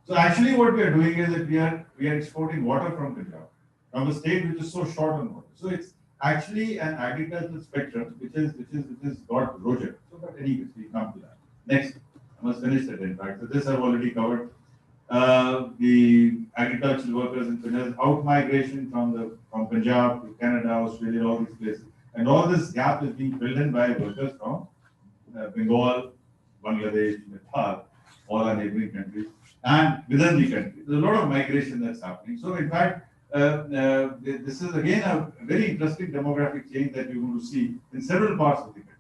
So actually, what we are doing is that we are exporting water from Punjab, from a state which is so short on water. So it's actually an agricultural spectrum which is got erosion. So, but anyway, we come to that. Next, I must finish that in fact. So this I've already covered. The agricultural workers in Punjab, out migration from Punjab to Canada, Australia, all these places, and all this gap is being filled in by workers from Bengal, Bangladesh, Nepal, all our neighboring countries, and within the country. There's a lot of migration that's happening. So in fact, this is again a very interesting demographic change that you're going to see in several parts of the country.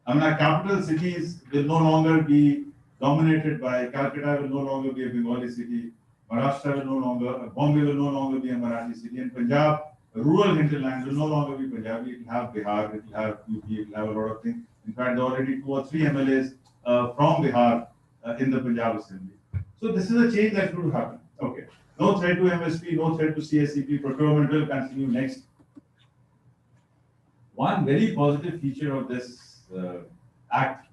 I mean, our capital cities will no longer be dominated by Calcutta, will no longer be a Bengali city, Maharashtra will no longer, Bombay will no longer be a Marathi city, and Punjab, rural hinterland will no longer be Punjabi, it will have Bihar, it will have UP, it will have a lot of things. In fact, there are already 2 or 3 MLAs from Bihar in the Punjab Assembly. So this is a change that's going to happen. Okay. No threat to MSP, no threat to CSCP, procurement will continue next. One very positive feature of this act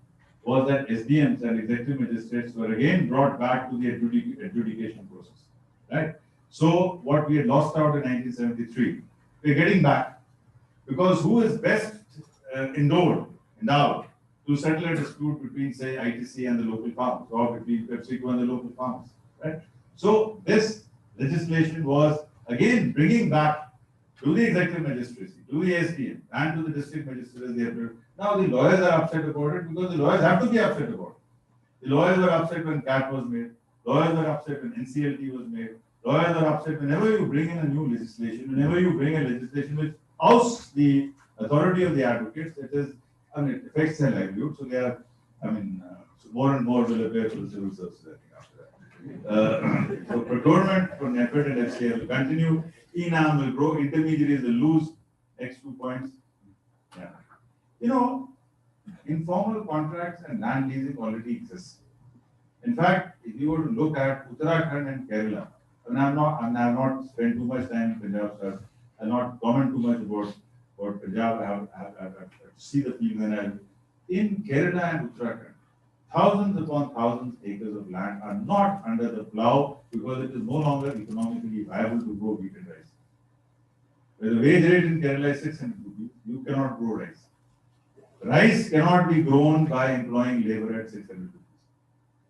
was that SDMs and executive magistrates were again brought back to the adjudication process, right? So what we had lost out in 1973, we're getting back, because who is best endowed to settle a dispute between, say, ITC and the local farmers, or between PepsiCo and the local farmers, right? So this legislation was again bringing back to the executive magistracy, to the SDM, and to the district magistrates. Now the lawyers are upset about it because the lawyers have to be upset about it. The lawyers were upset when CAT was made. Lawyers were upset when NCLT was made. Lawyers are upset whenever you bring in a new legislation, whenever you bring a legislation which ousts the authority of the advocates. It affects their livelihood. So they are, so more and more will appear for the civil services, I think, after that. So procurement for NEPET and FCA will continue. ENAM will grow. Intermediaries will lose. Next 2 points. Yeah. Informal contracts and land leasing already exist. In fact, if you were to look at Uttarakhand and Kerala, I have not spent too much time in Punjab, so I'll not comment too much about Punjab. I have to see the field when in Kerala and Uttarakhand, thousands upon thousands acres of land are not under the plow because it is no longer economically viable to grow wheat and rice. Where the wage rate in Kerala is 600 rupees, you cannot grow rice. Rice cannot be grown by employing labor at 600 rupees.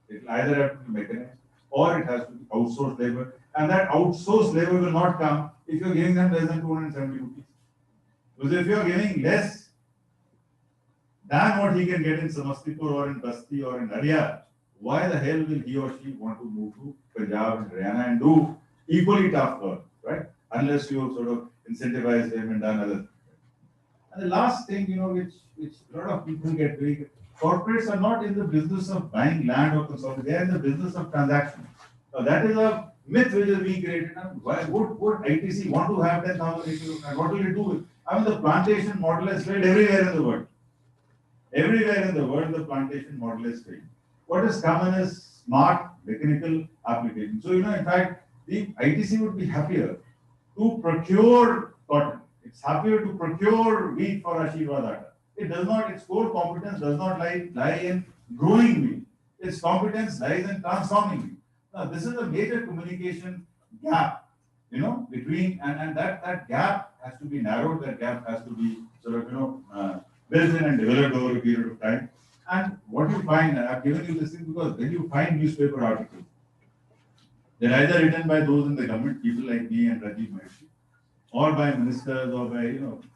It will either have to be mechanized or it has to be outsourced labor. And that outsourced labor will not come if you are giving them less than 270 rupees. Because if you are giving less than what he can get in Samastipur or in Basti or in Haryana, why the hell will he or she want to move to Punjab and Haryana and do equally tough work, right? Unless you sort of incentivize them and done other things. And the last thing, which a lot of people get very, corporates are not in the business of buying land or consolidating, they are in the business of transactions. Now that is a myth which is being created. Why would ITC want to have 10,000 acres of land? What will it do with? The plantation model has failed everywhere in the world. Everywhere in the world, the plantation model is failed. What is common is smart mechanical application. So, in fact, the ITC would be happier to procure cotton. It's happier to procure wheat for Ashirwad Atta. It does not, its core competence does not lie in growing wheat. Its competence lies in transforming wheat. Now, this is a major communication gap, between, and that gap has to be narrowed, that gap has to be sort of, built in and developed over a period of time. And what you find, and I've given you this thing because when you find newspaper articles, they're either written by those in the government, people like me and Rajiv Mahesh, or by ministers or by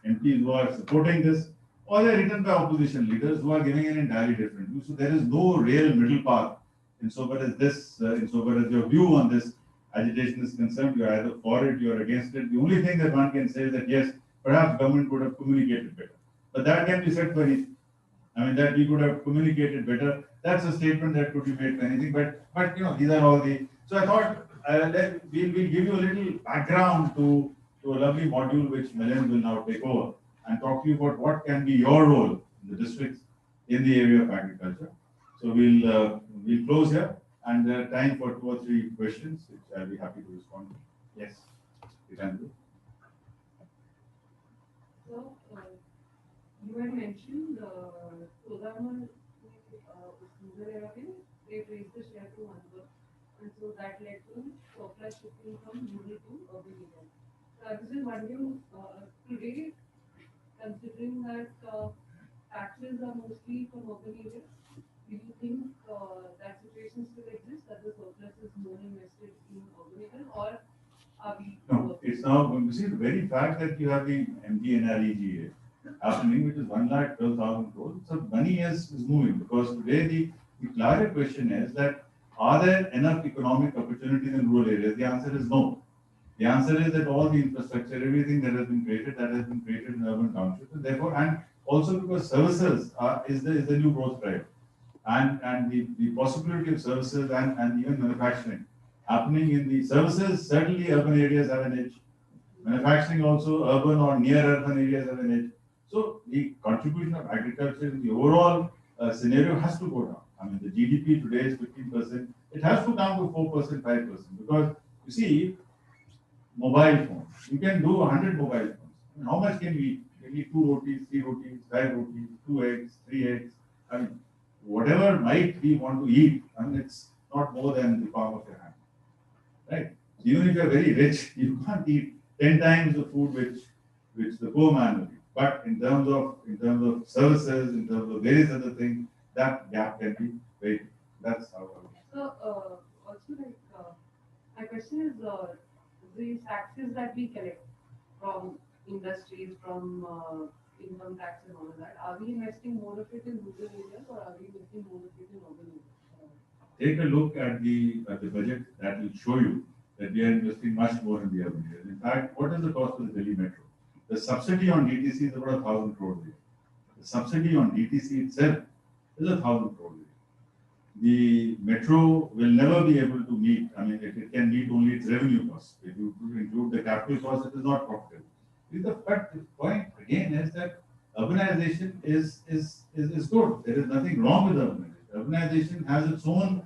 MPs who are supporting this, or they're written by opposition leaders who are giving an entirely different view. So there is no real middle path insofar as this, insofar as your view on this agitation is concerned. You're either for it, you're against it. The only thing that one can say is that yes, perhaps government could have communicated better. But that can be said for anything. I mean, that we could have communicated better. That's a statement that could be made for anything. But these are all the. So I thought we'll give you a little background to a lovely module which Milind will now take over and talk to you about what can be your role in the districts in the area of agriculture. So we'll close here and time for 2 or 3 questions, which I'll be happy to respond to. Yes, you can do. So, you had mentioned Kodama, they raised the share to 1/3, and so that led to Chopra shifting from rural to urban areas. So I was just wondering, today, considering that taxes are mostly from urban areas, do you think that situation still exists, that the surplus is more invested in urban areas, or are we? No, it's now going to see the very fact that you have the MDNREGA happening, which is 1,12,000 crores. So money is moving because today the larger question is that are there enough economic opportunities in rural areas? The answer is no. The answer is that all the infrastructure, everything that has been created in urban townships, and therefore, and also because services is the new growth driver, and the possibility of services and even manufacturing happening in the services, certainly urban areas have an edge. Manufacturing also, urban or near urban areas have an edge. So the contribution of agriculture in the overall scenario has to go down. I mean, the GDP today is 15%. It has to come to 4%, 5%, because you see, mobile phones. You can do 100 mobile phones. I mean, how much can we eat? Can we eat 2 rotis, 3 rotis, 5 rotis, 2 eggs, 3 eggs? I mean, whatever might we want to eat, I mean, it's not more than the palm of your hand, right? Even if you're very rich, you can't eat 10 times the food which the poor man will eat. But in terms of services, in terms of various other things, that gap can be very big. That's how. So, also my question is, these taxes that we collect from industries, from income tax and all of that, are we investing more of it in rural areas or are we investing more of it in urban areas? Take a look at the budget. That will show you that we are investing much more in the urban areas. In fact, what is the cost of the Delhi Metro? The subsidy on DTC is about 1,000 crores a year. The subsidy on DTC itself is 1,000 crores a year. The metro will never be able to meet, I mean, it can meet only its revenue costs. If you include the capital cost, it is not profitable. But the point again is that urbanization is good. There is nothing wrong with urbanization. Urbanization has its own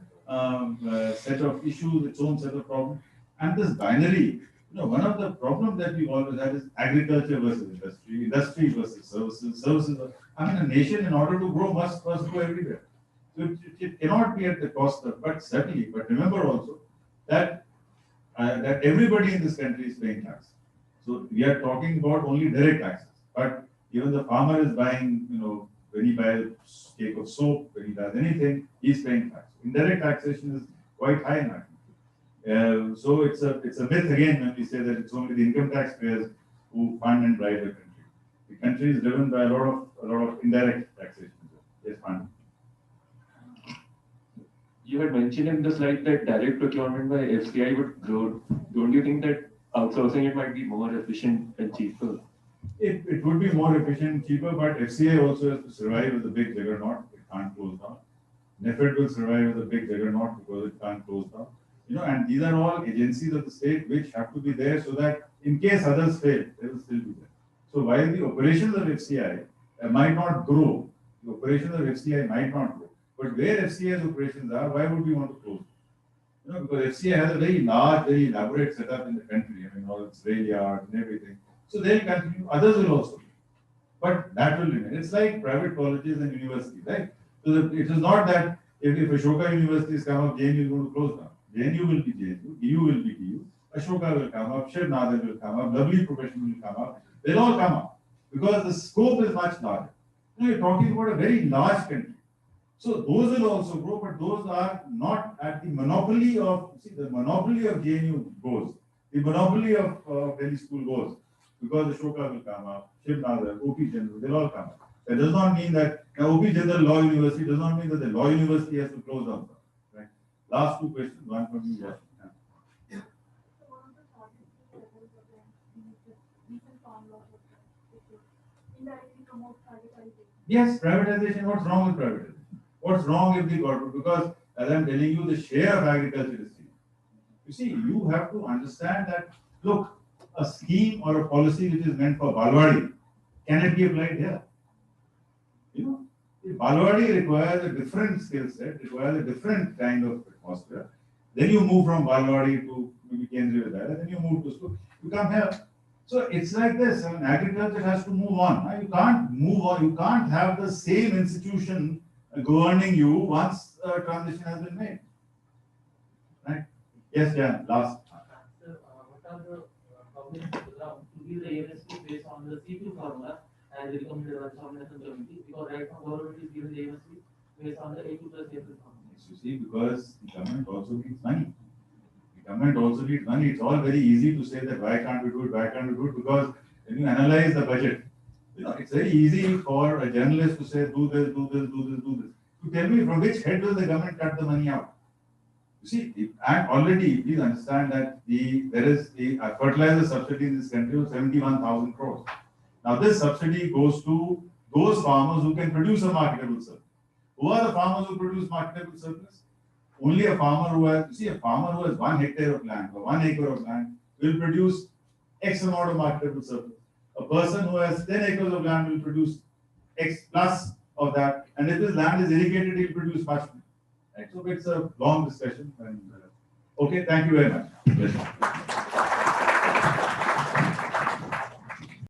set of issues, its own set of problems. And this binary, one of the problems that we always have is agriculture versus industry, industry versus services, services. I mean, a nation in order to grow must go everywhere. So it cannot be at the cost of, but remember also that that everybody in this country is paying tax. So we are talking about only direct taxes, but even the farmer is buying, when he buys a cake of soap, when he does anything, he's paying tax. Indirect taxation is quite high in our country. So it's a myth again when we say that it's only the income taxpayers who fund and drive the country. The country is driven by a lot of indirect taxation. Yes, fund. You had mentioned in the slide that direct procurement by FCI would grow. Don't you think that outsourcing it might be more efficient and cheaper? It would be more efficient and cheaper, but FCI also has to survive as a big juggernaut. It can't close down. NEFED will survive as a big juggernaut because it can't close down. And these are all agencies of the state which have to be there so that in case others fail, they will still be there. So while the operations of FCI might not grow, the operations of FCI might not grow. But where FCI's operations are, why would we want to close? Because FCI has a very large, very elaborate setup in the country. I mean, all its rail yards and everything. So they'll continue. Others will also be. But that will remain. It's like private colleges and universities, right? So it is not that if Ashoka University is come up, JNU is going to close down. JNU will be JNU, DU will be DU. Ashoka will come up, Shiv Nadir will come up, lovely profession will come up. They'll all come up because the scope is much larger. You know, you're talking about a very large country. So those will also grow, but those are not at the monopoly of, see, the monopoly of JNU goes, the monopoly of Delhi School goes, because Ashoka will come up, Shiv Nadir, OP General, they'll all come up. That does not mean that OP General Law University does not mean that the Law University has to close down. Right? Last two questions, one from you. Yeah. Yes, privatization. What's wrong with privatization? What's wrong if the government? Because as I'm telling you, the share of agriculture is seen. You see, you have to understand that. Look, a scheme or a policy which is meant for Balwadi, can it be applied here? You know, the Balwadi requires a different skill set, requires a different kind of atmosphere. Then you move from Balwadi to maybe Kendriya Vidyalaya, then you move to school. You come here. So it's like this. I mean, agriculture has to move on. You can't move on. You can't have the same institution governing you once a transition has been made. Right? Yes, Jan. Last. Sir, what are the problems to give the AMSP based on the C2 formula as recommended by the Nomination Committee? Because right now government is giving the AMSP based on the A2 plus A plus formula. You see, because the government also needs money. The government also needs money. It's all very easy to say that why can't we do it, why can't we do it? Because when you analyze the budget, you know, it's very easy for a journalist to say do this, do this, do this, do this. To tell me from which head will the government cut the money out? You see, and already please understand that there is a fertilizer subsidy in this country of 71,000 crores. Now this subsidy goes to those farmers who can produce a marketable surplus. Who are the farmers who produce marketable surplus? Only a farmer who has, you see, a farmer who has 1 hectare of land or 1 acre of land will produce X amount of marketable surplus. A person who has 10 acres of land will produce X plus of that, and if his land is irrigated, he'll produce much more. Right? So it's a long discussion. And, okay, thank you very much. Yes.